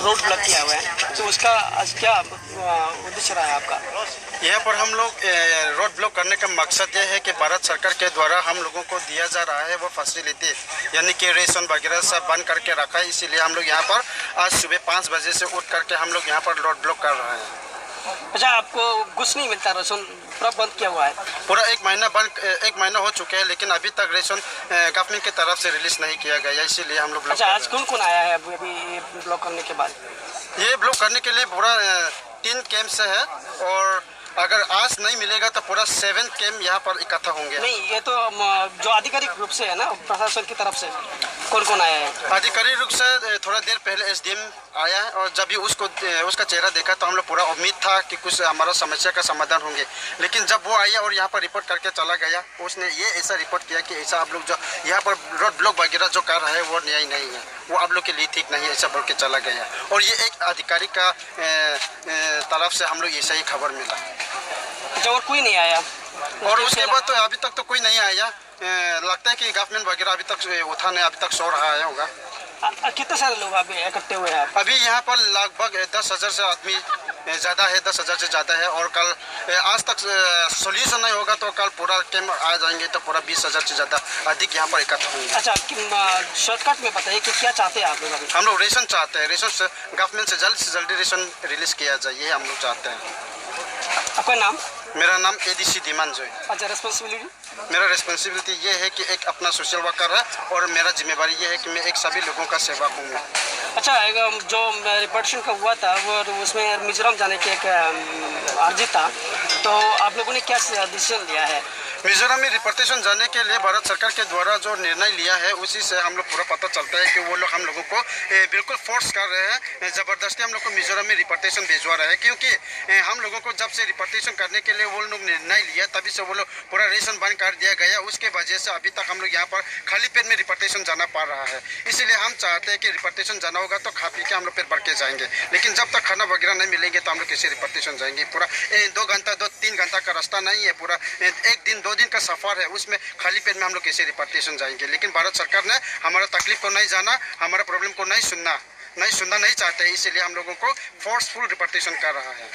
Road block किया हुआ है, तो उसका आज क्या उद्देश्य रहा है आपका? यहाँ पर हम लोग रोड ब्लॉक करने का मकसद ये है कि भारत सरकार के द्वारा हम लोगों को दिया जा रहा है वो फैसिलिटी, यानी कि रेशन वगैरह सब बंद करके रखा है। इसीलिए हम लोग यहाँ पर आज सुबह 5 बजे से उठ करके हम लोग यहाँ पर रोड ब्लॉक कर रहे हैं। अच्छा, आपको कुछ नहीं मिलता, राशन पूरा बंद किया हुआ है? पूरा एक महीना हो चुके हैं, लेकिन अभी तक रेशन गवर्नमेंट की तरफ से रिलीज नहीं किया गया, इसीलिए हम लोग। अच्छा, आज कौन कौन आया है अभी ब्लॉक करने के बाद? ये ब्लॉक करने के लिए पूरा 3 कैंप से है, और अगर आज नहीं मिलेगा तो पूरा 7 कैंप यहाँ पर इकट्ठा होंगे। नहीं, ये तो जो आधिकारिक रूप से है ना, प्रशासन की तरफ से कौन कौन आया है? आधिकारिक रूप से थोड़ा देर पहले एसडीएम आया है, और जब भी उसका चेहरा देखा तो हम लोग पूरा उम्मीद था कि कुछ हमारा समस्या का समाधान होंगे। लेकिन जब वो आया और यहाँ पर रिपोर्ट करके चला गया, उसने ये ऐसा रिपोर्ट किया कि ऐसा आप लोग जो यहाँ पर रोड ब्लॉक वगैरह जो कर रहे हैं वो न्याय नहीं है, वो आप लोग के लिए ठीक नहीं है, ऐसा बोल के चला गया। और ये एक अधिकारी का तरफ से हम लोग ऐसा ही खबर मिला। अच्छा, और कोई नहीं आया? और उसके बाद तो अभी तक तो कोई नहीं आया। लगता है कि गवर्नमेंट वगैरह अभी तक उठा नहीं, अभी तक सो रहा है होगा। कितने सारे लोग अभी इकट्ठे हुए हैं? अभी यहाँ पर लगभग 10,000 से आदमी ज़्यादा है, 10,000 से ज़्यादा है। और कल आज तक सोल्यूशन नहीं होगा तो कल पूरा कैंप आ जाएंगे तो पूरा 20,000 से ज़्यादा अधिक यहाँ पर इकट्ठा होंगे। अच्छा, शॉर्टकट में बताइए कि क्या चाहते हैं आप लोग? हम लोग रेशन चाहते हैं, रेशन से गवर्नमेंट से जल्दी रेशन रिलीज किया जाए, ये हम लोग चाहते हैं। आपका नाम? मेरा नाम एडीसी दिमांजो है। अच्छा, रिस्पॉन्सिबिलिटी? मेरा रिस्पॉन्सिबिलिटी ये है कि एक अपना सोशल वर्कर है, और मेरा जिम्मेवारी ये है कि मैं एक सभी लोगों का सेवा करूँगा। अच्छा, जो रिपोर्टेशन का हुआ था वो उसमें मिजोरम जाने की एक अर्जी था, तो आप लोगों ने क्या डिसीजन लिया है? मिजोरम में रिपोर्टेशन जाने के लिए भारत सरकार के द्वारा जो निर्णय लिया है उसी से हम लोग पूरा पता चलता है कि वो लोग हम लोगों को बिल्कुल फोर्स कर रहे हैं, ज़बरदस्ती हम लोग को मिजोरम में रिपोर्टेशन भिजवा रहे हैं। क्योंकि हम लोगों को जब से रिपोर्टेशन करने के लिए वो लोग निर्णय लिया, तभी से वो लोग पूरा रेशन बंद कर दिया गया। उसके वजह से अभी तक हम लोग यहाँ पर खाली पेट में रिपोर्टेशन जाना पड़ रहा है। इसीलिए हम चाहते हैं कि रिपोर्टेशन जाना होगा तो खा पी के हम लोग पेट भर के जाएंगे, लेकिन जब तक खाना वगैरह नहीं मिलेंगे तो हम लोग कैसे रिपोर्टेशन जाएंगे? पूरा 2-3 घंटा का रास्ता नहीं है, पूरा 1 दिन 2 दिन का सफर है, उसमें खाली पेट में हम लोग कैसे रिपोर्टेशन जाएंगे? लेकिन भारत सरकार ने हमारा तकलीफ को नहीं जाना, हमारा प्रॉब्लम को नहीं सुनना नहीं चाहते, इसीलिए हम लोगों को फोर्सफुल रिपोर्टेशन कर रहा है।